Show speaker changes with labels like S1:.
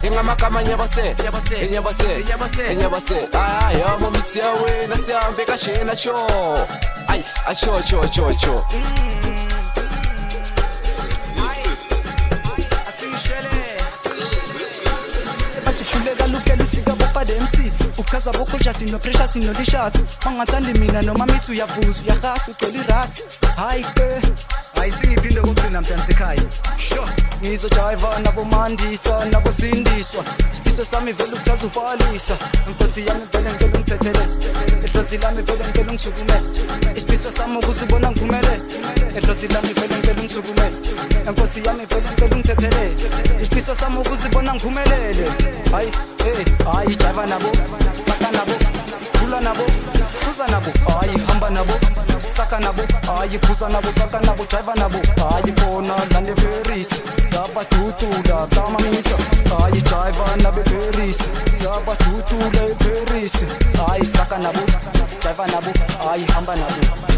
S1: Ingamagama nyabase, enyabase. Ay, amo mithi yawe nasihambe kashe nacho. Ay, acho.
S2: Khuleka lukela usika bopade MC uchaza bokulja sino pressure sino lishasi mangathandi mina noma mithi uyavuza uyahasa ucela irasi hayi ke
S3: ayisingiphinde kokugcina mntana sekhaya
S2: ngizojiva nabo mandisa nabo sindiswa isifiso sami vele uchaza upalisa inkosi yami vele ngicela ungithethele idlozi lami vele ngicela ungisukume isifiso sami ukuzibona ngivumele idlozi lami vele ngicela ungisukume inkosi yami vele ngicela ungithethele isifiso sami ukuzibona ngivumele hayi hayi jiva nabo saka nabo thula nabo phuza nabo hayi hamba nabo saka nabo hayi phuza nabo saka nabo jiva nabo hayi khona lande Paris yaba tutula kama mitha hayi jiva nabe Paris yaba tutula Paris hayi saka nabo jiva nabo hayi hamba nabo